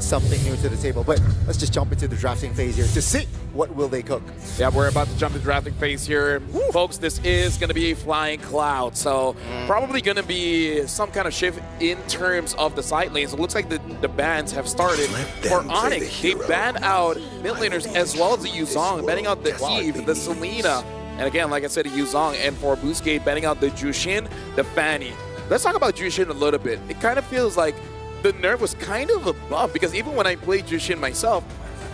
something new to the table. But let's just jump into the drafting phase here to see what will they cook. Yeah, we're about to jump to drafting phase here. Woo. Folks, this is going to be a flying cloud. So probably going to be some kind of shift in terms of the side lanes. It looks like the bans have started. For ONIC, they ban out mid laners as well as the Yuzong, banning out the Eve, the Selena. And again, like I said, the Yuzong. And for Boostgate, banning out the Jushin, the Fanny. Let's talk about Jushin a little bit. It kind of feels like the nerf was kind of a buff, because even when I play Jushin myself,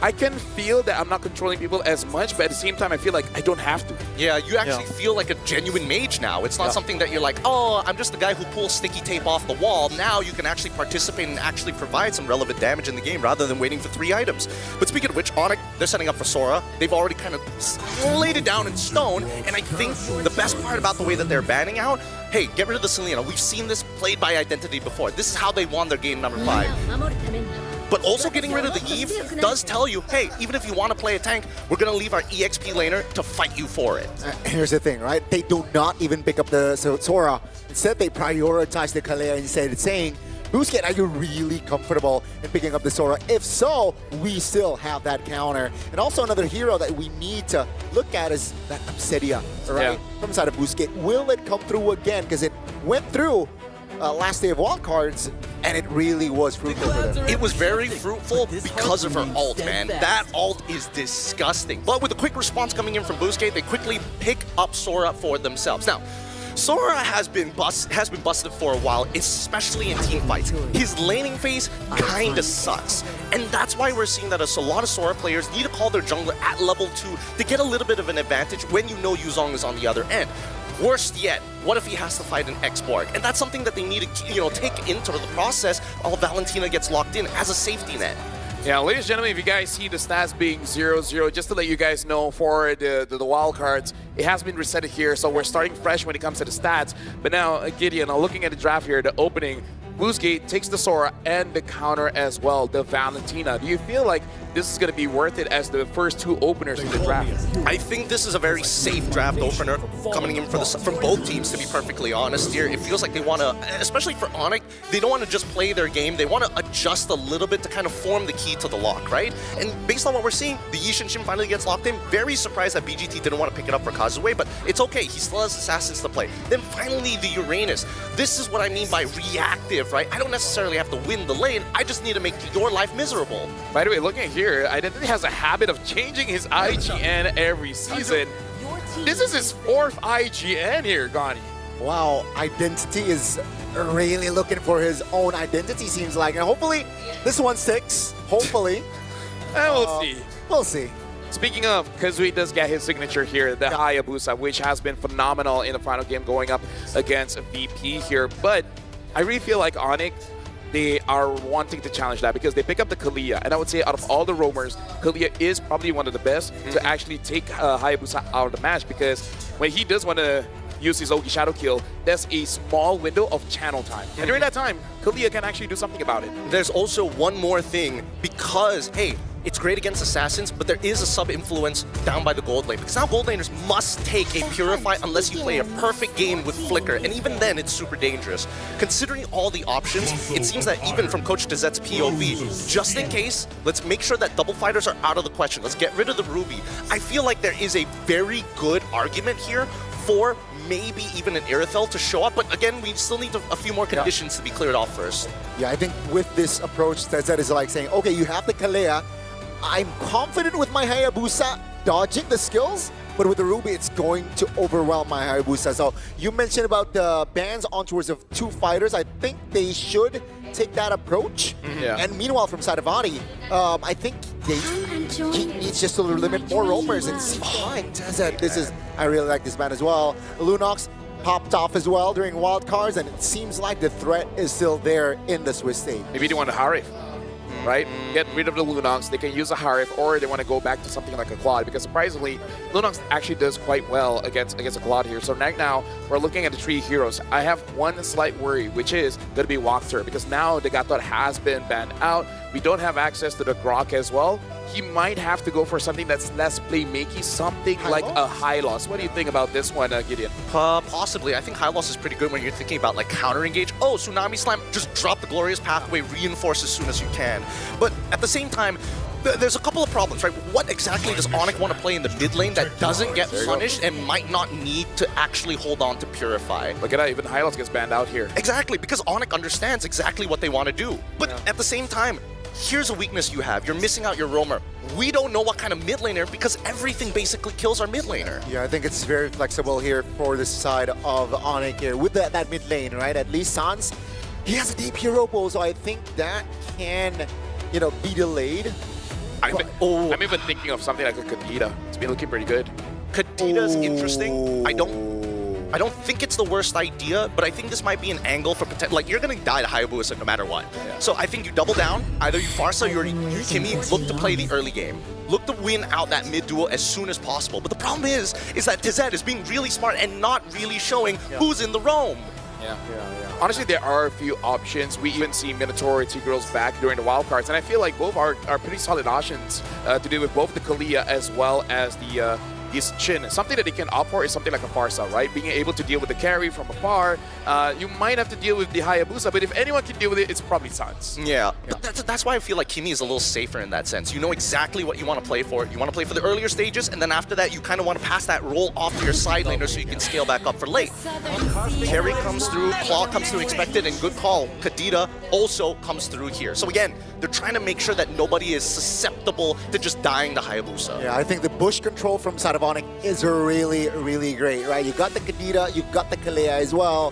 I can feel that I'm not controlling people as much, but at the same time, I feel like I don't have to. Yeah, you actually feel like a genuine mage now. It's not something that you're like, oh, I'm just the guy who pulls sticky tape off the wall. Now you can actually participate and actually provide some relevant damage in the game rather than waiting for 3 items. But speaking of which, ONIC, they're setting up for Sora. They've already kind of laid it down in stone, and I think the best part about the way that they're banning out, hey, get rid of the Selena. We've seen this played by Identity before. This is how they won their game number 5. But also getting rid of the Eve does tell you, hey, even if you want to play a tank, we're going to leave our EXP laner to fight you for it. Here's the thing, right? They do not even pick up the Sora. Instead, they prioritize the Kalea instead, saying, Boostgate, are you really comfortable in picking up the Sora? If so, we still have that counter. And also another hero that we need to look at is that Obsidia, right? From the side of Boostgate. Will it come through again? Because it went through last day of wildcards, and it really was fruitful for them. It was very fruitful because of her ult, man. That ult is disgusting. But with a quick response coming in from Boostgate, they quickly pick up Sora for themselves. Now, Sora has been busted for a while, especially in team fights. His laning phase kinda sucks. And that's why we're seeing that a lot of Sora players need to call their jungler at level 2 to get a little bit of an advantage when you know Yuzong is on the other end. Worst yet, what if he has to fight an X-Borg? And that's something that they need to, take into the process while Valentina gets locked in as a safety net. Yeah, ladies and gentlemen, if you guys see the stats being 0-0, just to let you guys know, for the wild cards, it has been reset here, so we're starting fresh when it comes to the stats. But now, Gideon, looking at the draft here, the opening, Boostgate takes the Sora and the counter as well, the Valentina. Do you feel like this is going to be worth it as the first 2 openers in the draft? I think this is a very safe draft opener coming in from both teams, to be perfectly honest here. It feels like they want to, especially for ONIC, they don't want to just play their game. They want to adjust a little bit to kind of form the key to the lock, right? And based on what we're seeing, the Yi Shin finally gets locked in. Very surprised that BGT didn't want to pick it up for Kazue, but it's okay. He still has Assassins to play. Then finally, the Uranus. This is what I mean by reactive, right? I don't necessarily have to win the lane. I just need to make your life miserable. By the way, looking here, Identity has a habit of changing his IGN every season. This is his 4th IGN here, Gani. Wow, Identity is really looking for his own identity, seems like. And hopefully, this one sticks. Hopefully. We'll see. We'll see. Speaking of, Kazui does get his signature here, the Hayabusa, which has been phenomenal in the final game going up against VP here. But I really feel like ONIC, they are wanting to challenge that because they pick up the Kalia. And I would say out of all the roamers, Kalia is probably one of the best to actually take Hayabusa out of the match, because when he does want to use his Ogi Shadow Kill, there's a small window of channel time. And during that time, Kalia can actually do something about it. There's also one more thing, because, hey, it's great against Assassins, but there is a sub-influence down by the gold lane. Because now gold laners must take a Purify unless you play a perfect game with Flicker, and even then it's super dangerous. Considering all the options, it seems that even from Coach Dezette's POV, just in case, let's make sure that double fighters are out of the question. Let's get rid of the Ruby. I feel like there is a very good argument here for maybe even an Irithel to show up, but again, we still need a few more conditions to be cleared off first. Yeah, I think with this approach, Dezette is like saying, okay, you have the Kalea, I'm confident with my Hayabusa dodging the skills, but with the Ruby, it's going to overwhelm my Hayabusa. So you mentioned about the bans on towards of 2 fighters. I think they should take that approach. And meanwhile, from Sadavani, I think he needs just to limit more roamers and see why. I really like this ban as well. Lunox popped off as well during wildcards, and it seems like the threat is still there in the Swiss state. Maybe they want to Harif, right? Get rid of the Lunox. They can use a Harif, or they want to go back to something like a Claude, because surprisingly, Lunox actually does quite well against a Claude here. So right now, we're looking at the 3 heroes. I have one slight worry, which is going to be Walkthrough, because now the Gatot has been banned out. We don't have access to the Grok as well. he might have to go for something that's less playmaking, something like a high loss. What do you think about this one, Gideon? Possibly. I think high loss is pretty good when you're thinking about like counter engage. Oh, Tsunami Slam, just drop the Glorious Pathway, reinforce as soon as you can. But at the same time, there's a couple of problems, right? What exactly does ONIC want to play in the mid lane that doesn't get punished and might not need to actually hold on to Purify? Look at that, even Hylos gets banned out here. Exactly, because ONIC understands exactly what they want to do. But at the same time, here's a weakness you have. You're missing out your roamer. We don't know what kind of mid laner because everything basically kills our mid laner. Yeah, I think it's very flexible here for the side of ONIC here with that mid lane, right? At least Sans, he has a deep hero pool, so I think that can, you know, be delayed. I'm even thinking of something like a Kadita. It's been looking pretty good. Kadita's interesting. I don't think it's the worst idea, but I think this might be an angle for potential. Like, you're going to die to Hayabusa no matter what. Yeah. So I think you double down. Either you Farsa or you Kimi, look to play the early game. Look to win out that mid duel as soon as possible. But the problem is that TZ is being really smart and not really showing who's in the roam. Yeah. Honestly, there are a few options. We even see Minotaur and T-Girls back during the wildcards, and I feel like both are pretty solid options to do with both the Kalia as well as the Chin. Something that they can opt for is something like a Farsa, right? Being able to deal with the carry from afar. You might have to deal with the Hayabusa, but if anyone can deal with it, it's probably Sans. Yeah. But that's why I feel like Kimi is a little safer in that sense. You know exactly what you want to play for. You want to play for the earlier stages, and then after that, you kind of want to pass that roll off to your side laner so you can scale back up for late. Carry comes through, Claw comes through expected, and good call. Kadita also comes through here. So again, they're trying to make sure that nobody is susceptible to just dying to Hayabusa. Yeah, I think the bush control from side of ONIC is really, really great, right? You got the Kadita, you got the Kalea as well.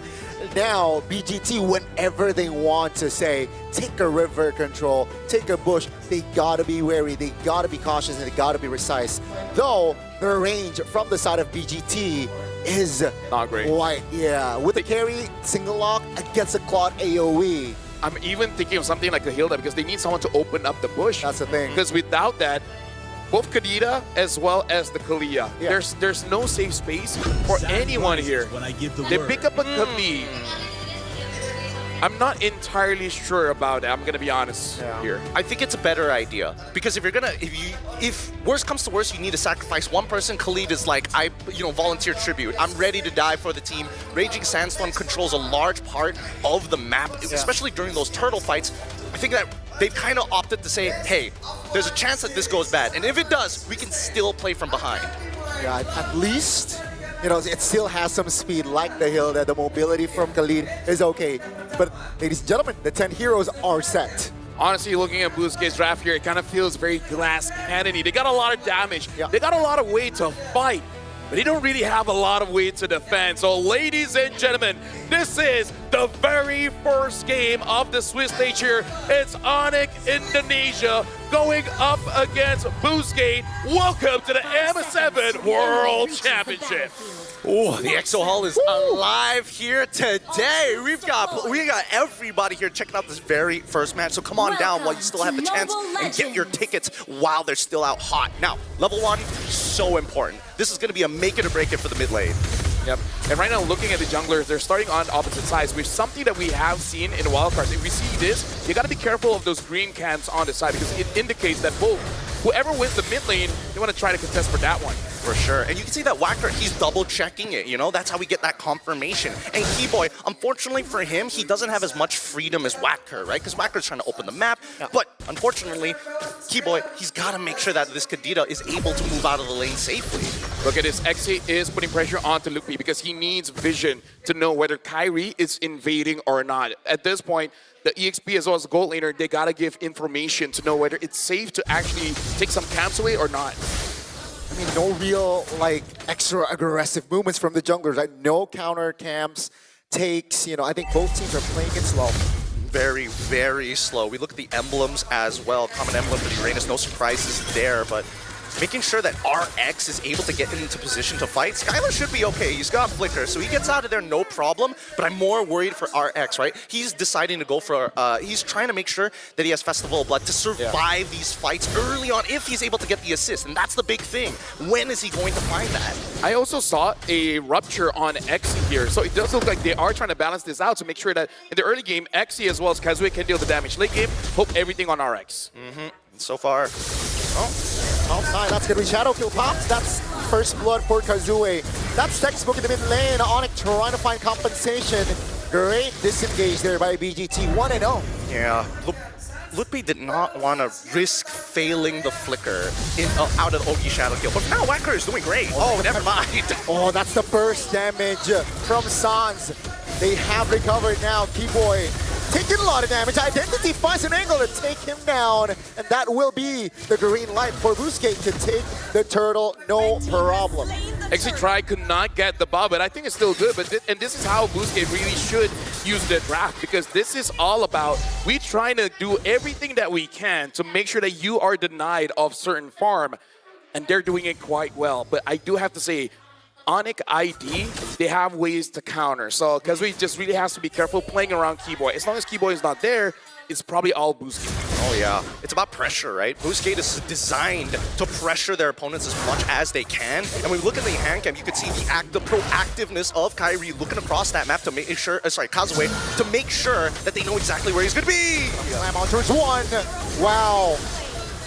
Now, BGT, whenever they want to say, take a river control, take a bush, they gotta be wary, they gotta be cautious, and they gotta be precise. Though, the range from the side of BGT is not great. Quite, yeah. With the carry, single lock against a Claude AoE. I'm even thinking of something like a Hilda because they need someone to open up the bush. That's the thing. Because without that, both Kadita as well as the Kalia, there's no safe space for anyone here. They pick up a Kami. I'm not entirely sure about it. I'm gonna be honest here. I think it's a better idea because if worst comes to worst, you need to sacrifice one person. Khalid is like, volunteer tribute. I'm ready to die for the team. Raging Sandstorm controls a large part of the map, especially during those turtle fights. I think that they've kind of opted to say, hey, there's a chance that this goes bad, and if it does, we can still play from behind. Yeah, at least, it still has some speed like the Hilda. The mobility from Khalid is okay. But ladies and gentlemen, the 10 heroes are set. Honestly, looking at Bluescape's draft here, it kind of feels very glass cannon-y. They got a lot of damage. They got a lot of way to fight, but they don't really have a lot of way to defend. So ladies and gentlemen, this is the very first game of the Swiss stage here. It's ONIC Indonesia going up against Bluescape. Welcome to the M7 World Championship. Oh, the Exo Hall is alive here today. We got everybody here checking out this very first match. So come on down while you still have the chance and get your tickets while they're still out hot. Now, level 1, so important. This is going to be a make it or break it for the mid lane. Yep. And right now, looking at the junglers, they're starting on opposite sides, which is something that we have seen in wildcards. If we see this, you got to be careful of those green camps on the side because it indicates that whoever wins the mid lane, they want to try to contest for that one. For sure. And you can see that Wacker, he's double checking it, That's how we get that confirmation. And Keyboy, unfortunately for him, he doesn't have as much freedom as Wacker, right? Because Wacker's trying to open the map. But unfortunately, Keyboy, he's got to make sure that this Kadita is able to move out of the lane safely. Look at this. Xe is putting pressure onto Lupi because he needs vision to know whether Kyrie is invading or not. At this point, the EXP as well as the gold laner, they got to give information to know whether it's safe to actually take some camps away or not. I mean, no real, extra aggressive movements from the junglers. No counter camps, takes. I think both teams are playing it slow. Very, very slow. We look at the emblems as well. Common emblem for the Uranus, no surprises there, but making sure that RX is able to get into position to fight. Skylar should be okay. He's got Flicker, so he gets out of there no problem, but I'm more worried for RX, right? He's deciding to go for, he's trying to make sure that he has Festival of Blood to survive these fights early on if he's able to get the assist, and that's the big thing. When is he going to find that? I also saw a rupture on Xe here, so it does look like they are trying to balance this out to make sure that in the early game, Xe as well as Kazue can deal the damage. Late game, hope everything on RX. So far, Top side, that's gonna be Shadow Kill pops. That's first blood for Kazue. That's textbook in the mid lane. ONIC trying to find compensation. Great disengage there by BGT, 1-0. Yeah, Lutpi did not want to risk failing the flicker out of Ogi Shadow Kill. But now Wacker is doing great. Oh, never mind. Oh, that's the burst damage from Sans. They have recovered now. Keyboy taking a lot of damage. Identity finds an angle to take him down. And that will be the green light for Boostgate to take the turtle, no problem. Actually, Try could not get the buff, but I think it's still good. But and this is how Boostgate really should use the draft, because this is all about we trying to do everything that we can to make sure that you are denied of certain farm, and they're doing it quite well. But I do have to say, ONIC ID, they have ways to counter. So Kazui just really has to be careful playing around Keyboy. As long as Keyboy is not there, it's probably all Boostgate. Oh yeah, it's about pressure, right? Boostgate is designed to pressure their opponents as much as they can. And when we look at the hand cam, you can see the proactiveness of Kyrie looking across that map to make sure, Kazue, to make sure that they know exactly where he's gonna be. Slam on towards one. Wow.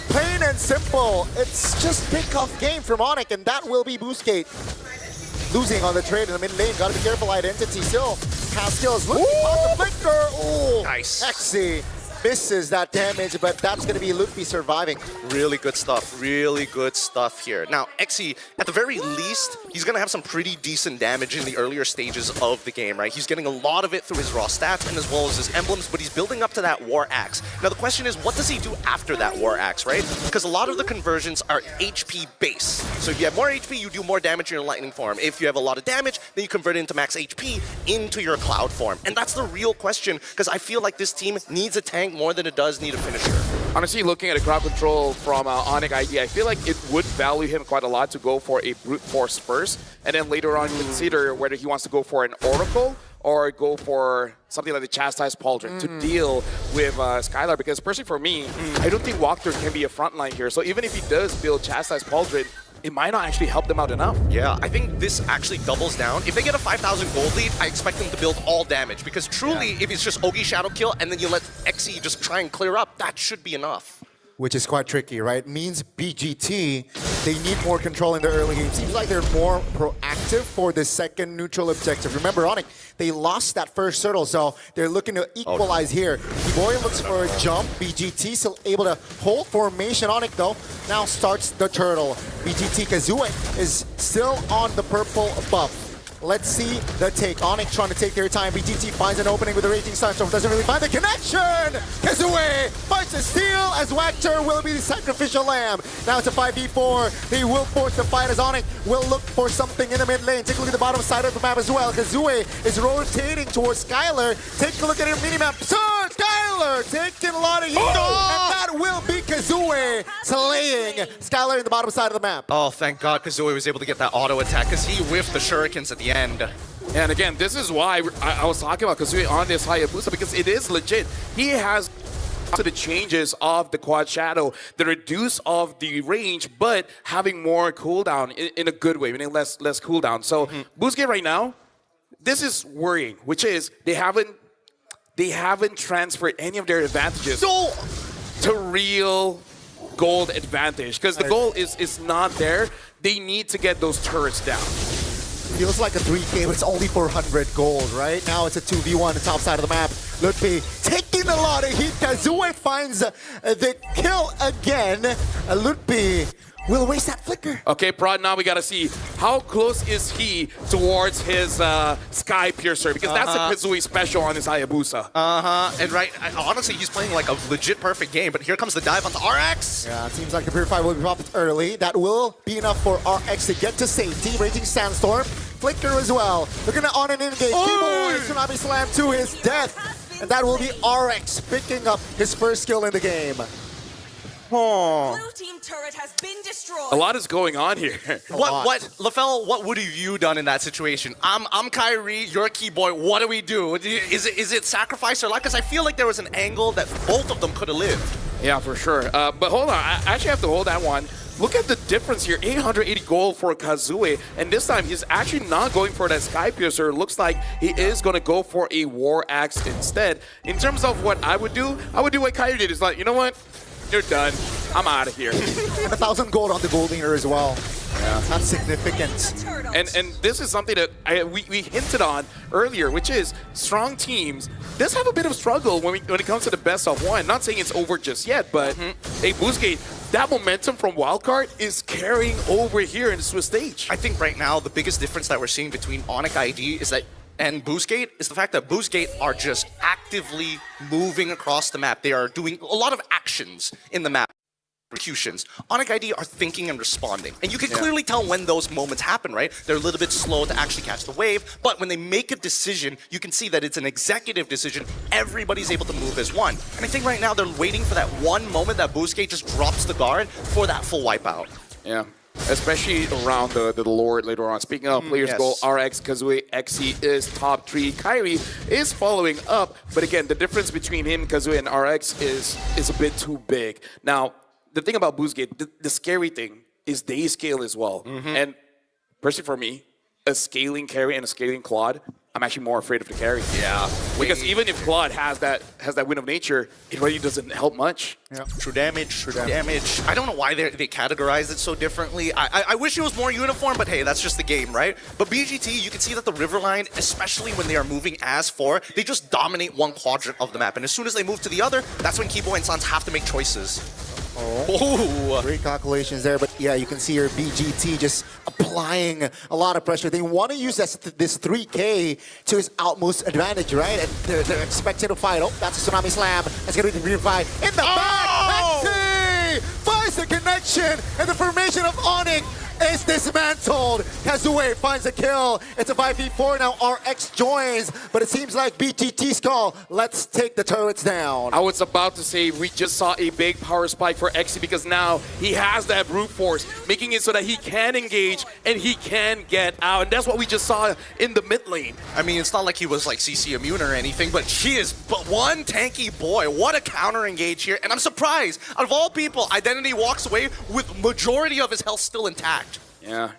Plain and simple. It's just pick off game from ONIC, and that will be Boostgate. Losing on the trade in the mid lane. Gotta be careful. Identity still has skills. Looking on the flicker. Oh, nice. Exy misses that damage, but that's gonna be Lutfi surviving. Really good stuff. Really good stuff here. Now, Exy, at the very least, he's gonna have some pretty decent damage in the earlier stages of the game, right? He's getting a lot of it through his raw stats and as well as his emblems, but he's building up to that War Axe. Now, the question is, what does he do after that War Axe, right? Because a lot of the conversions are HP base. So if you have more HP, you do more damage in your lightning form. If you have a lot of damage, then you convert it into max HP into your cloud form. And that's the real question, because I feel like this team needs a tank more than it does need a finisher. Honestly, looking at a crowd control from ONIC ID, I feel like it would value him quite a lot to go for a brute force first, and then later on consider whether he wants to go for an Oracle or go for something like the Chastised Pauldron to deal with Skylar. Because personally for me, I don't think Walkthrough can be a frontline here. So even if he does build Chastised Pauldron, it might not actually help them out enough. Yeah, I think this actually doubles down. If they get a 5,000 gold lead, I expect them to build all damage. Because truly, if it's just Ogi Shadow Kill and then you let Exy just try and clear up, that should be enough. Which is quite tricky, right? Means BGT, they need more control in the early game. Seems like they're more proactive for the second neutral objective. Remember, ONIC, they lost that first turtle, so they're looking to equalize here. Keyboy looks for a jump. BGT still able to hold formation. ONIC, though, now starts the turtle. BGT Kazue is still on the purple buff. Let's see the take. ONIC trying to take their time. BGT finds an opening with a Raging Sunstorm. Doesn't really find the connection. Kazue finds a steal as Wachter will be the sacrificial lamb. Now it's a 5v4. They will force the fight as ONIC will look for something in the mid lane. Take a look at the bottom side of the map as well. Kazue is rotating towards Skylar. Take a look at her minimap. Sir, Skylar taking a lot of heat. And that will be Kazue slaying Skylar in the bottom side of the map. Oh, thank God Kazue was able to get that auto attack because he whiffed the shurikens at the end. And again, this is why I was talking about Kazui on this Hayabusa, because it is legit. He has to the changes of the Quad Shadow, the reduce of the range, but having more cooldown in a good way, meaning less cooldown. So Boostgate right now, this is worrying, which is they haven't transferred any of their advantages to real gold advantage, because the goal is not there. They need to get those turrets down. Feels like a 3K, but it's only 400 gold, right? Now it's a 2v1 on the top side of the map. Lutfi taking a lot of heat. Kazue finds the kill again. Lutfi will waste that flicker. Okay, Prod, now we got to see how close is he towards his Sky Piercer, because that's a Kazui special on his Hayabusa. And honestly, he's playing like a legit perfect game, but here comes the dive onto RX. Yeah, it seems like the Purify will be popped early. That will be enough for RX to get to safety. Raging Sandstorm, flicker as well. They're gonna on and engage. Keyboy Tsunami Slam to his death. And that will be RX picking up his first kill in the game. Blue team turret has been destroyed. A lot is going on here. LaFell, what would have you done in that situation? I'm Kyrie, you're Keyboy, what do we do? Is it sacrifice or luck? Because I feel like there was an angle that both of them could have lived. Yeah, for sure. But hold on, I actually have to hold that one. Look at the difference here, 880 gold for Kazue, and this time he's actually not going for that Sky Piercer. Looks like he is going to go for a War Axe instead. In terms of what I would do what Kyrie did. Is like, you know what? You're done. I'm out of here. And 1,000 gold on the gold laner as well. Yeah. That's significant. And this is something that we hinted on earlier, which is strong teams does have a bit of struggle when it comes to the best of one. Not saying it's over just yet, but hey, Boostgate, that momentum from Wildcard is carrying over here in the Swiss stage. I think right now the biggest difference that we're seeing between ONIC ID is that and Boostgate is the fact that Boostgate are just actively moving across the map. They are doing a lot of actions in the map. Executions. ONIC ID are thinking and responding. And you can clearly tell when those moments happen, right? They're a little bit slow to actually catch the wave, but when they make a decision, you can see that it's an executive decision. Everybody's able to move as one. And I think right now they're waiting for that one moment that Boostgate just drops the guard for that full wipeout. Yeah. Especially around the Lord later on. Speaking of players go, RX, Kazooie, Xe is top 3. Kairi is following up, but again, the difference between him, Kazooie, and RX is a bit too big. Now, the thing about Boostgate, the scary thing is they scale as well. And personally for me, a scaling carry and a scaling Claude, I'm actually more afraid of the carry. Yeah. Because even if Claude has that Wind of Nature, it really doesn't help much. Yeah. True damage. I don't know why they categorize it so differently. I wish it was more uniform, but hey, that's just the game, right? But BGT, you can see that the Riverline, especially when they are moving as 4, they just dominate one quadrant of the map. And as soon as they move to the other, that's when Kibo and Sans have to make choices. Great calculations there, but yeah, you can see here BGT just applying a lot of pressure. They want to use this 3K to his utmost advantage, right? And they're expected to fight. Oh, that's a Tsunami Slam. That's going to be the revive in the back. Xe finds the connection, and the formation of ONIC is dismantled. Kazooie finds a kill. It's a 5v4 now. RX joins, but it seems like BGT's call. Let's take the turrets down. I was about to say we just saw a big power spike for Xe because now he has that brute force, making it so that he can engage and he can get out. And that's what we just saw in the mid lane. I mean, it's not like he was like CC immune or anything, but he is but one tanky boy. What a counter engage here. And I'm surprised, out of all people, Identity walks away with majority of his health still intact. Yeah,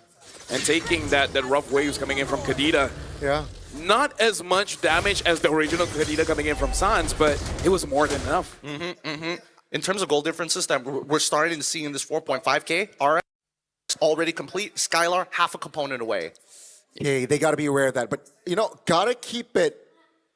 and taking that rough waves coming in from Kadita. Yeah. Not as much damage as the original Kadita coming in from Sans, but it was more than enough. In terms of goal differences that we're starting to see in this 4.5K, RX already complete, Skylar half a component away. Okay, they got to be aware of that, but you know, gotta keep it.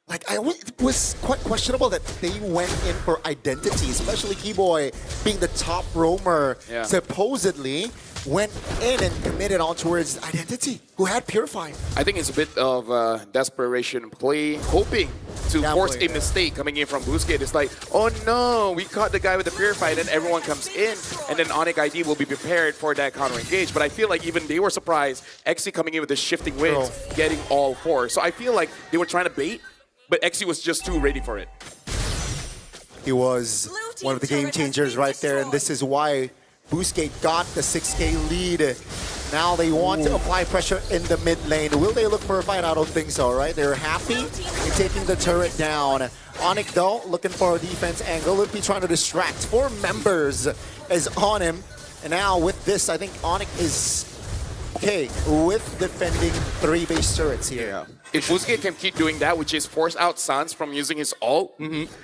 Like, it was quite questionable that they went in for Identity, especially Keyboy being the top roamer, supposedly went in and committed on towards Identity, who had Purify. I think it's a bit of desperation play, hoping to force a mistake coming in from Boostgate. It's like, oh no, we caught the guy with the Purify, then everyone comes in, and then ONIC ID will be prepared for that counter engage. But I feel like even they were surprised, Xe coming in with the shifting winds, getting all 4. So I feel like they were trying to bait, but Xe was just too ready for it. He was one of the game changers right there, and this is why Boostgate got the 6K lead. Now they want to apply pressure in the mid lane. Will they look for a fight? I don't think so, right? They're happy in taking the turret down. ONIC, though, looking for a defense angle. Would be trying to distract. 4 members is on him. And now with this, I think ONIC is okay with defending 3 base turrets here. If Boostgate can keep doing that, which is force out Sans from using his ult,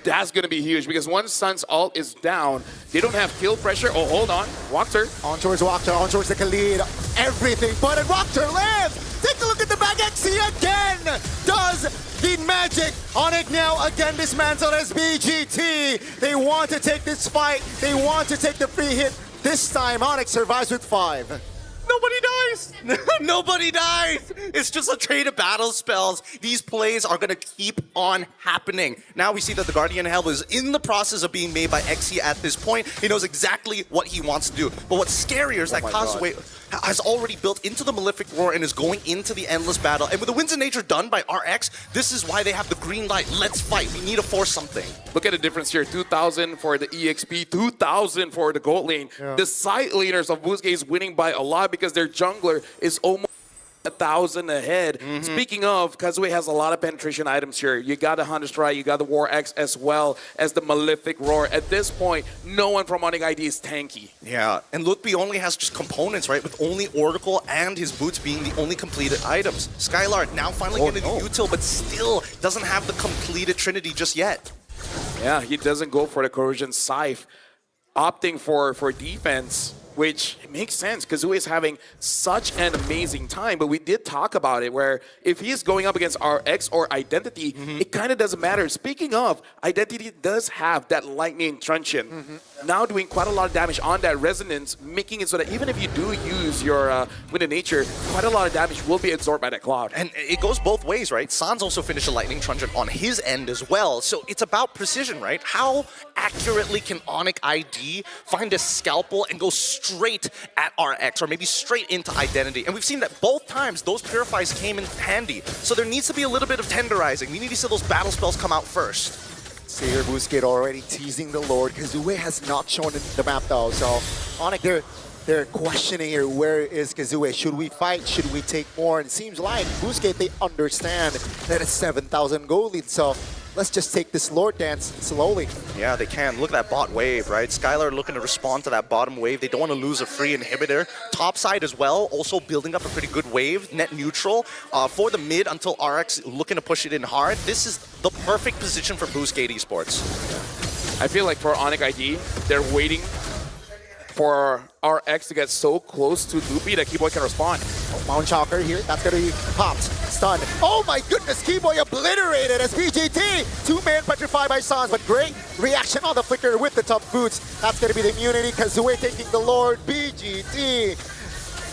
that's going to be huge. Because once Sans' ult is down, they don't have kill pressure. Oh, hold on. Walker. On towards Walker, on towards the Khalid. Everything but it. Walker live! Take a look at the back. Xe again does the magic. ONIC now again dismantled as BGT. They want to take this fight. They want to take the free hit. This time, ONIC survives with 5. Nobody dies! Nobody dies! It's just a trade of battle spells. These plays are going to keep on happening. Now we see that the Guardian Hell is in the process of being made by Xe at this point. He knows exactly what he wants to do. But what's scarier is that Kazooie has already built into the Malefic Roar and is going into the endless battle. And with the Winds of Nature done by RX, this is why they have the green light. Let's fight. We need to force something. Look at the difference here. 2,000 for the EXP, 2,000 for the gold lane. The side laners of Boostgate is winning by a lot because their jungler is almost 1,000 ahead. Speaking of, Kazooie has a lot of penetration items here. You got the Hunter Strike, you got the War X as well as the Malefic Roar. At this point, no one from ONIC ID is tanky. Yeah, and Lutby only has just components, right? With only Oracle and his boots being the only completed items. Skylar now finally getting the util, but still doesn't have the completed Trinity just yet. Yeah, he doesn't go for the Corrosion Scythe. opting for defense, which makes sense. Kazue is having such an amazing time, but we did talk about it where if he's going up against RX or Identity, it kind of doesn't matter. Speaking of, Identity does have that lightning truncheon. Now doing quite a lot of damage on that resonance, making it so that even if you do use your Wind of Nature, quite a lot of damage will be absorbed by that cloud. And it goes both ways, right? Sans also finished a lightning truncheon on his end as well. So it's about precision, right? How accurately can ONIC ID find a scalpel and go straight at RX or maybe straight into Identity? And we've seen that both times those purifies came in handy. So there needs to be a little bit of tenderizing. We need to see those battle spells come out first. See here, Busquets already teasing the Lord. Kazue has not shown the map though, so ONIC, they're questioning here, where is Kazue? Should we fight? Should we take more? And it seems like Busquets, they understand that it's 7,000 gold lead, so let's just take this Lord dance slowly. Yeah, they can. Look at that bot wave, right? Skylar looking to respond to that bottom wave. They don't want to lose a free inhibitor. Top side as well, also building up a pretty good wave, net neutral. For the mid until RX looking to push it in hard. This is the perfect position for Busquets Esports. I feel like for ONIC ID, they're waiting for RX to get so close to Loopy that Keyboy can respond. Mount Chalker here, that's gonna be popped, stunned. Oh my goodness, Keyboy obliterated as BGT. Two-man petrified by Sans, but great reaction on the flicker with the tough boots. That's gonna be the immunity. Kazue taking the Lord. BGT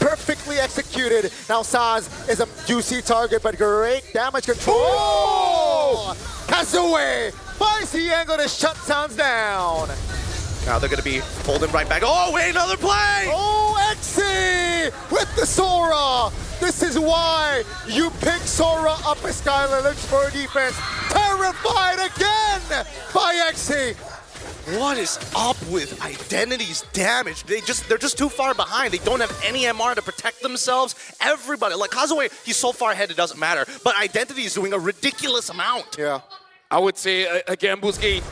perfectly executed. Now Sans is a juicy target, but great damage control. Oh! Kazue finds the angle to shut Sans down. Now they're going to be holding right back. Oh, wait, another play! Oh, Exy with the Sora. This is why you pick Sora up as Skylar looks for defense. Terrified again by Exy. What is up with Identity's damage? They're just too far behind. They don't have any MR to protect themselves. Everybody, like Kazue, he's so far ahead it doesn't matter. But Identity is doing a ridiculous amount. Yeah. I would say, again, Busquets,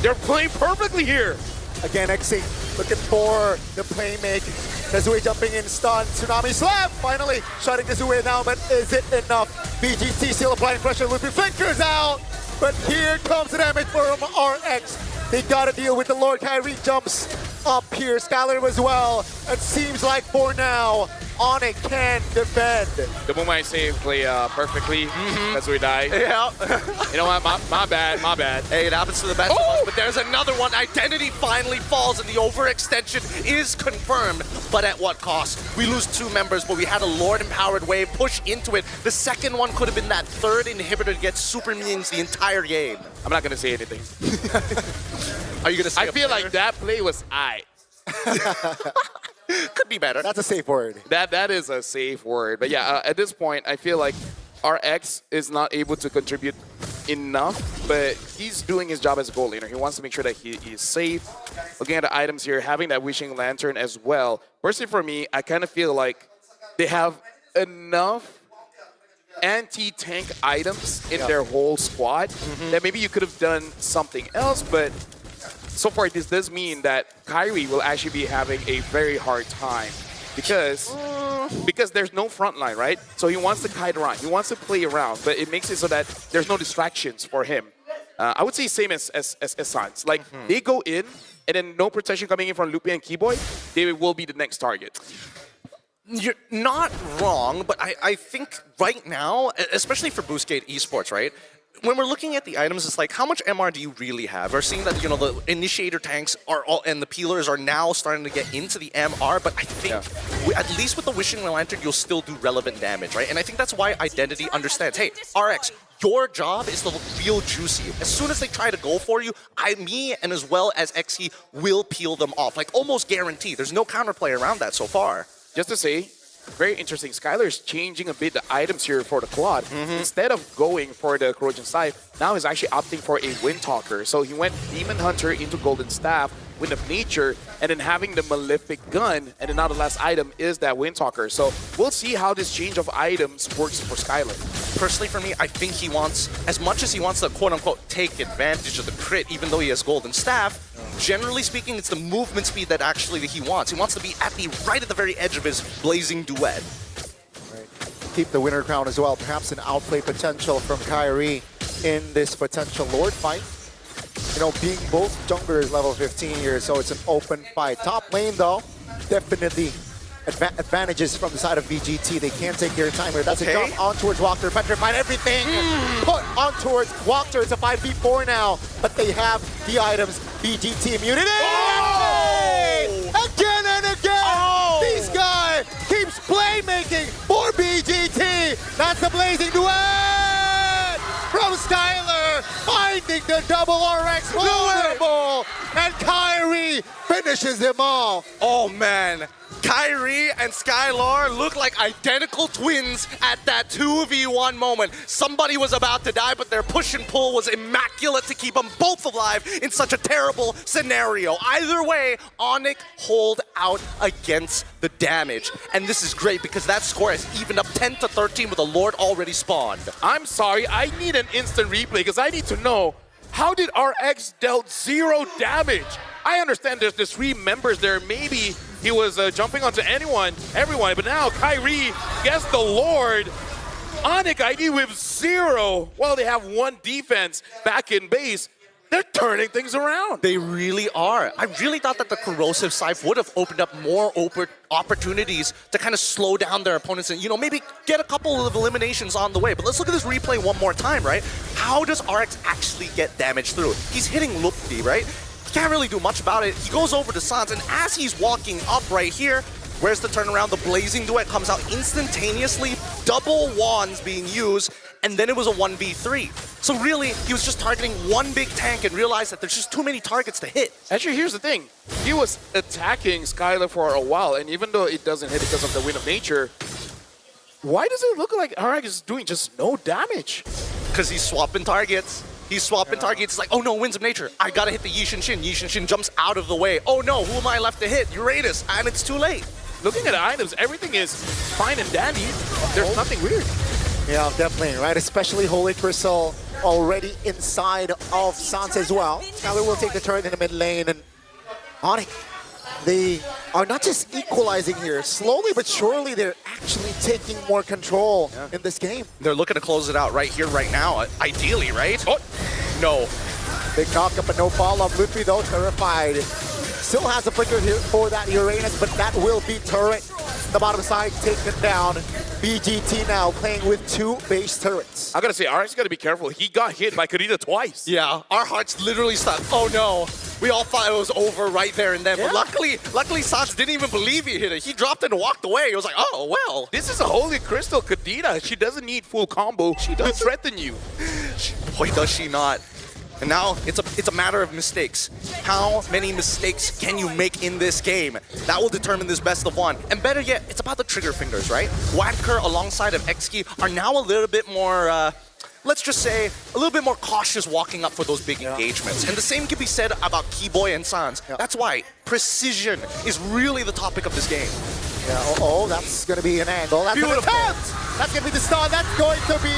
they're playing perfectly here. Again, Exy looking for the playmake. Kazue jumping in, stun, Tsunami Slam, finally shutting Kazue down, but is it enough? BGT still applying pressure, Loopy flickers out, but here comes the damage from RX. They gotta deal with the Lord. Kyrie jumps up here, Skylar as well. It seems like for now, ONIC can defend. The moment I say play perfectly, that's where we die. Yeah. You know what? My bad. My bad. Hey, it happens to the best of us, but there's another one. Identity finally falls, and the overextension is confirmed. But at what cost? We lose two members, but we had a Lord-empowered wave push into it. The second one could have been that third inhibitor to get super minions the entire game. I'm not going to say anything. Are you going to say I feel like that play was aight. Could be better. That's a safe word. That is a safe word. But yeah, at this point, I feel like RX is not able to contribute enough, but he's doing his job as a goal laner. He wants to make sure that he is safe. Looking at the items here, having that Wishing Lantern as well. Personally, for me, I kind of feel like they have enough anti-tank items in their whole squad that maybe you could have done something else, but so far this does mean that Kyrie will actually be having a very hard time because there's no front line, right? So he wants to kite around, he wants to play around, but it makes it so that there's no distractions for him. I would say same as Sans. Like they go in and then no protection coming in from Loopy and Keyboy, they will be the next target. You're not wrong, but I think right now, especially for Busquets Esports, right? When we're looking at the items, it's like, how much MR do you really have? We're seeing that, you know, the initiator tanks are all, and the peelers are now starting to get into the MR, but I think at least with the Wishing Lantern, you'll still do relevant damage, right? And I think that's why Identity understands, hey, RX, your job is to look real juicy. As soon as they try to go for you, me and as well as XE will peel them off. Like, almost guaranteed. There's no counterplay around that so far. Just to say, very interesting. Skylar's changing a bit the items here for the Claude. Instead of going for the Corrosion Scythe, now he's actually opting for a Windtalker. So he went Demon Hunter into Golden Staff, Wind of Nature, and then having the Malefic Gun, and then now the last item is that Windtalker. So we'll see how this change of items works for Skylar. Personally for me, I think he wants, as much as he wants to quote-unquote take advantage of the crit, even though he has Golden Staff, generally speaking, it's the movement speed that actually he wants. He wants to be at right at the very edge of his blazing duet. Right. Keep the winner crown as well. Perhaps an outplay potential from Kyrie in this potential Lord fight. you know, being both junglers level 15 here, so it's an open fight. Top lane, though, definitely advantages from the side of BGT. They can't take their time here. That's a jump on towards Walker. Petrified everything. Put on towards Walker. It's a 5v4 now, but they have the items. BGT immunity. Oh! Again and again. Oh! This guy keeps playmaking for BGT. That's the blazing duet from Skylar, finding the double RX vulnerable, and Kyrie finishes them all. Oh man, Kyrie and Skylar look like identical twins at that 2v1 moment. Somebody was about to die, but their push and pull was immaculate to keep them both alive in such a terrible scenario. Either way, ONIC hold out against the damage. And this is great because that score has evened up 10-13 with a Lord already spawned. I'm sorry, I need an instant replay because I need to know, how did RX dealt 0 damage? I understand there's 3 members there. Maybe he was jumping onto everyone, but now Kyrie gets the Lord. ONIC ID with 0. Well, they have 1 defense back in base. They're turning things around. They really are. I really thought that the corrosive scythe would have opened up more opportunities to kind of slow down their opponents and, you know, maybe get a couple of eliminations on the way. But let's look at this replay one more time, right? How does RX actually get damage through? He's hitting Lupti, right? Can't really do much about it. He goes over to Sans, and as he's walking up right here, where's the turnaround? The blazing duet comes out instantaneously, double wands being used, and then it was a 1v3. So really, he was just targeting one big tank and realized that there's just too many targets to hit. Actually, here's the thing. He was attacking Skylar for a while, and even though it doesn't hit because of the Wind of Nature, why does it look like RX is doing just no damage? Because he's swapping targets. He's swapping targets. It's like, oh no, Winds of Nature. I gotta hit the Yi Shin Shin. Yi Shin Shin jumps out of the way. Oh no, who am I left to hit? Uranus, and it's too late. Looking at the items, everything is fine and dandy. There's nothing weird. Yeah, definitely, right? Especially Holy Crystal already inside of Sans as well. Skylar will take the turret in the mid lane, and ONIC, they are not just equalizing here. Slowly but surely, they're actually taking more control in this game. They're looking to close it out right here, right now, ideally, right? Oh, no. Big knock up, but no follow-up. Ludwig, though, terrified. Still has a flicker here for that Uranus, but that will be turret. The bottom side taken down. BGT now playing with 2 base turrets. I gotta say, RX gotta be careful. He got hit by Karita twice. Yeah, our hearts literally stopped. Oh no. We all thought it was over right there and then. Yeah. But luckily Sans didn't even believe he hit it. He dropped it and walked away. He was like, oh, well. This is a Holy Crystal Kadena. She doesn't need full combo. She does threaten you. Boy, does she not. And now it's a matter of mistakes. How many mistakes can you make in this game? That will determine this best of 1. And better yet, it's about the trigger fingers, right? Wadker alongside of Xki are now a little bit more, let's just say, a little bit more cautious walking up for those big engagements. And the same can be said about Keyboy and Sans. That's why precision is really the topic of this game. Yeah, that's going to be an angle. That's an attempt! That's going to be the stun. That's going to be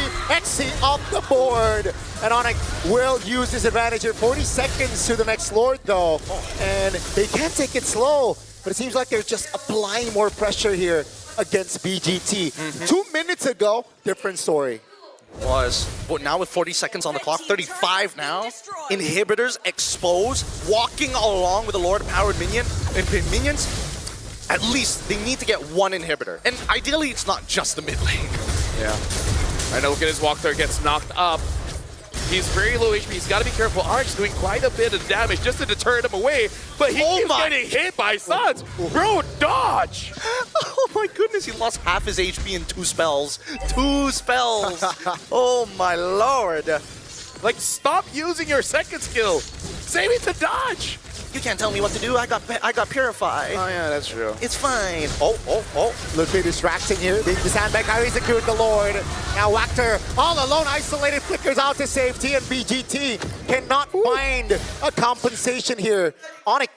Xi off the board. And ONIC will use his advantage here. 40 seconds to the next Lord, though. And they can't take it slow. But it seems like they're just applying more pressure here against BGT. 2 minutes ago, different story. But now with 40 seconds on the clock, 35 now. Inhibitors exposed, walking along with the Lord-powered minions. At least they need to get 1 inhibitor. And ideally, it's not just the mid lane. Yeah. I know, look at his walk there, gets knocked up. He's very low HP. He's got to be careful. Arch doing quite a bit of damage just to deter him away. But he keeps getting hit by Sans. Bro, dodge! Oh my goodness, he lost half his HP in 2 spells. 2 spells! Oh my lord. Like, stop using your second skill. Save it to dodge. You can't tell me what to do. I got Purify. Oh yeah, that's true. It's fine. Ludwig distracting here. Being the sandbag, Kyrie secured the Lord. Now Wachter all alone, isolated, flickers out to safety, and BGT cannot find a compensation here. ONIC,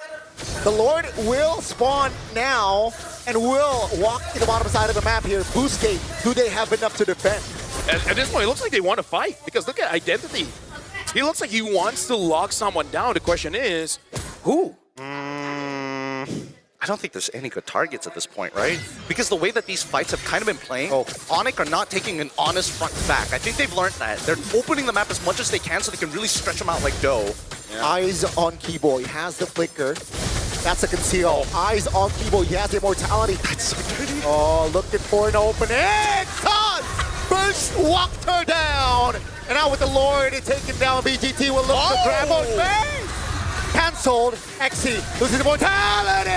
the Lord will spawn now and will walk to the bottom side of the map here. Boost gate, do they have enough to defend? At this point, it looks like they want to fight because look at Identity. He looks like he wants to lock someone down. The question is, who? I don't think there's any good targets at this point, right? Because the way that these fights have kind of been playing, ONIC are not taking an honest front back. I think they've learned that. They're opening the map as much as they can so they can really stretch them out like dough. Eyes on Kibo. He has the flicker. That's a conceal. Eyes on Kibo. He has the immortality. That's so dirty. Oh, looking for an opening. Son! First walked her down. And now with the Lord taking down BGT will look to grab on face. Cancelled. XC loses immortality.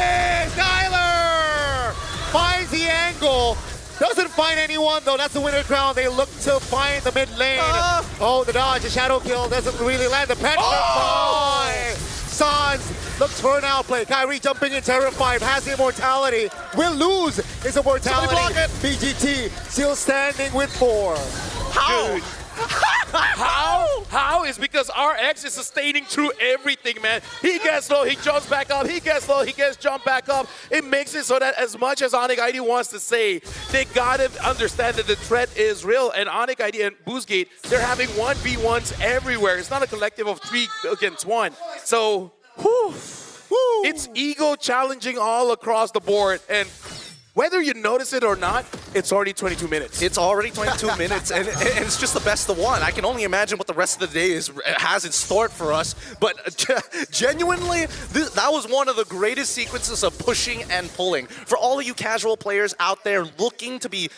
Skyler finds the angle. Doesn't find anyone though. That's the winner crown. They look to find the mid lane. Oh, the dodge, the shadow kill doesn't really land. The petrify. Sans looks for an outplay. Kyrie jumping in, terrified, has the immortality. Will lose his immortality. BGT still standing with 4. How? Dude. How is because RX is sustaining through everything, man. He gets low, he jumps back up, he gets low, he gets jumped back up. It makes it so that as much as ONIC ID wants to say, they gotta understand that the threat is real. And ONIC ID and Boostgate, they're having 1v1s everywhere. It's not a collective of 3 against 1. So, it's ego challenging all across the board. And whether you notice it or not, it's already 22 minutes. It's already 22 minutes, and it's just the best of one. I can only imagine what the rest of the day has in store for us. But genuinely, that was one of the greatest sequences of pushing and pulling. For all of you casual players out there looking to be,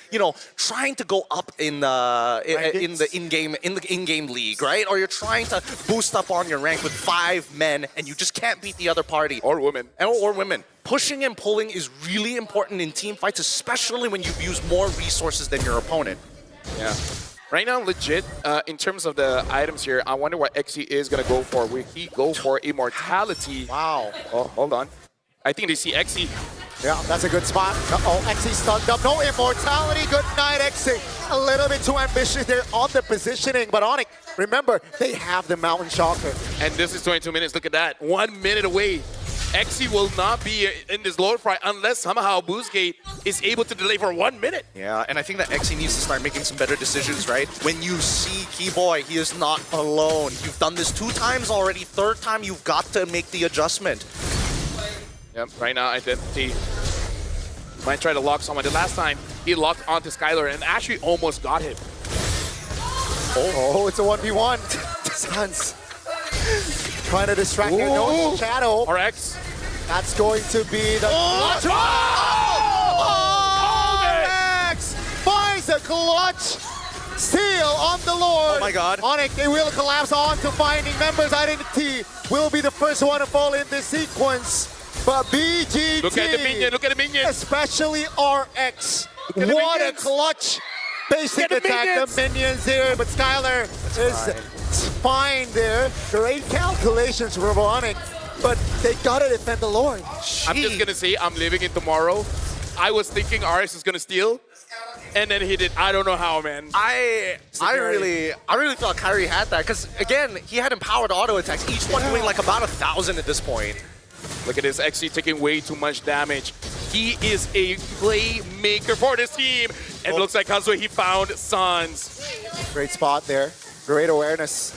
trying to go up in the in-game league, right? Or you're trying to boost up on your rank with 5 men, and you just can't beat the other party. Or women. Or women. Pushing and pulling is really important in team fights, especially when you use more resources than your opponent. Yeah. Right now, legit, in terms of the items here, I wonder what XE is going to go for. Will he go for immortality? Wow. Oh, hold on. I think they see XE. Yeah, that's a good spot. Uh-oh, XE stunned up. No immortality. Good night, XE. A little bit too ambitious there on the positioning. But ONIC, remember, they have the Mountain Shocker. And this is 22 minutes. Look at that. 1 minute away. XE will not be in this load fry unless somehow Boostgate is able to delay for 1 minute. Yeah, and I think that XE needs to start making some better decisions, right? When you see Keyboy, he is not alone. You've done this 2 times already. 3rd time, you've got to make the adjustment. Yep, right now, Identity might try to lock someone. The last time, he locked onto Skyler and actually almost got him. Oh, it's a 1v1. Sans trying to distract him. No shadow. RX. That's going to be the clutch. RX finds a clutch. Steal on the Lord. Oh my God. ONIC, they will collapse on to finding members. Identity will be the first one to fall in this sequence. But BGT. Look at the minion, look at the minion. Especially RX. Look at the What a minions. clutch. Basic Look at the attack, minions. the minions here, but Skyler is fine there. Great calculations from ONIC, but they gotta defend the Lord. I'm just gonna say I'm living in tomorrow. I was thinking RX is gonna steal, and then he did. I don't know how, man. I really thought Kyrie had that because again he had empowered auto attacks, each one doing like about 1,000 at this point. Look at this XE taking way too much damage. He is a playmaker for this team. And it looks like Kazuya, he found Sans. Great spot there. Great awareness.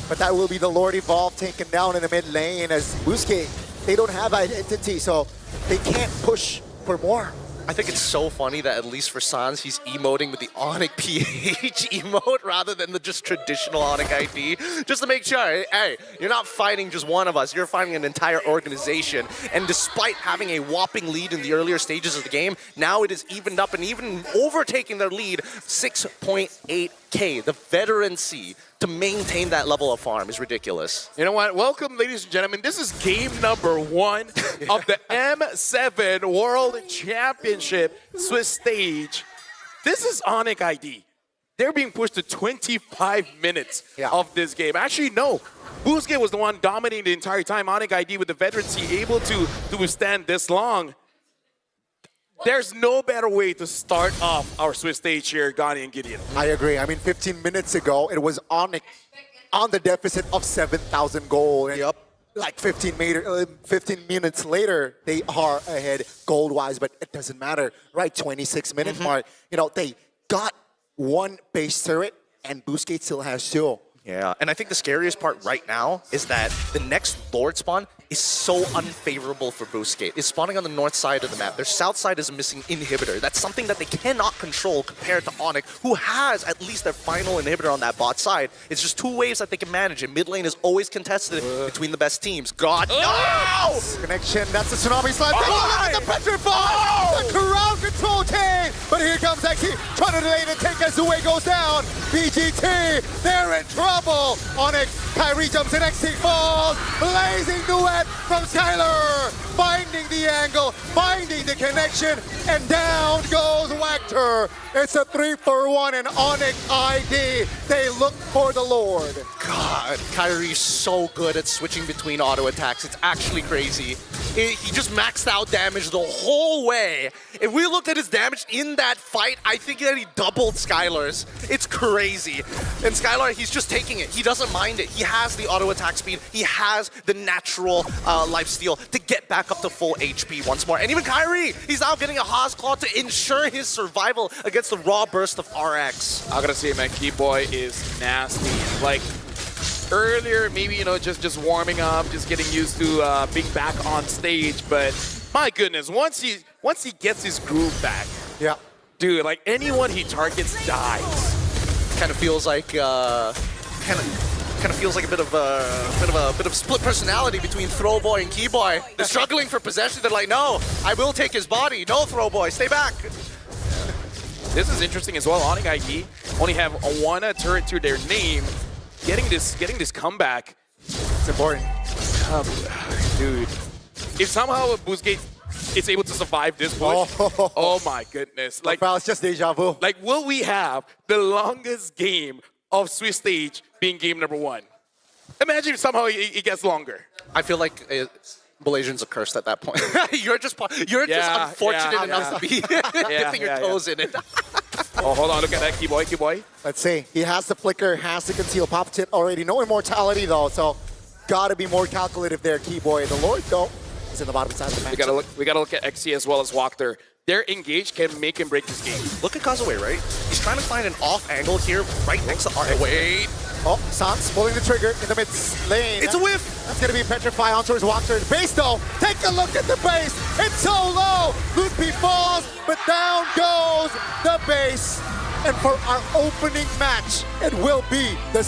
But that will be the Lord Evolve taken down in the mid lane as Boostgate, they don't have identity, so they can't push for more. I think it's so funny that at least for Sans, he's emoting with the ONIC PH emote rather than the just traditional ONIC ID. Just to make sure, hey, you're not fighting just one of us, you're fighting an entire organization. And despite having a whopping lead in the earlier stages of the game, now it is evened up and even overtaking their lead, 6.8K. The veterancy to maintain that level of farm is ridiculous. You know what? Welcome, ladies and gentlemen. This is game number 1 of the M7 World Championship Swiss stage. This is ONIC ID. They're being pushed to 25 minutes of this game. Actually, no. Boostgate was the one dominating the entire time. ONIC ID with the veterancy able to withstand this long. There's no better way to start off our Swiss stage here, Gani and Gideon. I agree. I mean, 15 minutes ago, it was ONIC on the deficit of 7,000 gold. And like 15 minutes later, they are ahead gold-wise, but it doesn't matter, right? 26-minute mark. They got 1 base turret, and Boostgate still has 2. Yeah, and I think the scariest part right now is that the next Lord spawn is so unfavorable for Boostgate. It's spawning on the north side of the map. Their south side is a missing inhibitor. That's something that they cannot control compared to ONIC, who has at least their final inhibitor on that bot side. It's just 2 waves that they can manage, and mid lane is always contested between the best teams. God, no! Connection, that's the tsunami slide. Take a look at the petrify! The crowd control chain! But here comes XE, trying to delay the take as the way goes down. BGT, they're in trouble. ONIC, Kyrie jumps in, XE falls. Blazing duet from Skylar. Finding the angle, finding the connection, and down goes Wactor. It's a 3-for-1 and ONIC ID. They look for the Lord. God, Kyrie's so good at switching between auto attacks. It's actually crazy. He just maxed out damage the whole way. If we looked at his damage in that fight, I think that he doubled Skylar's. It's crazy. And Skylar, he's just taking it. He doesn't mind it. He has the auto attack speed. He has the natural lifesteal to get back up to full HP once more. And even Kyrie, he's now getting a Haas Claw to ensure his survival against the raw burst of RX. I gotta say, man, Keyboy is nasty. Like, earlier, maybe, you know, just warming up, just getting used to being back on stage, but my goodness, once he gets his groove back, Yeah. dude, like anyone he targets dies. Kind of feels like kind of feels like a bit of split personality between Throwboy and Keyboy. They're struggling for possession. They're like, no, I will take his body. No, Throwboy, stay back. This is interesting as well. ONIC ID only have one turret to their name. Getting this comeback, It's important. dude. If somehow Boostgate is able to survive this push, oh my goodness! Like, Well, it's just deja vu. like, will we have the longest game of Swiss stage being game number 1? Imagine if somehow it gets longer. I feel like Malaysians are cursed at that point. you're just unfortunate enough to be dipping your toes in it. Oh, hold on, look at that, Keyboy. Let's see. He has the flicker, has the conceal. Pop tip already. No immortality, though, so gotta be more calculative there, Keyboy. The Lord, though, is in the bottom side of the match. We gotta look at XC as well as Wactor. Their engage can make and break this game. Look at Kazue, right? He's trying to find an off angle here right next to R. Wait. Oh, Sans pulling the trigger in the mid lane. It's a whiff. That's going to be Petrify on towards Walker. Base, though. Take a look at the base. It's so low. Lootby falls, but down goes the base. And for our opening match, it will be the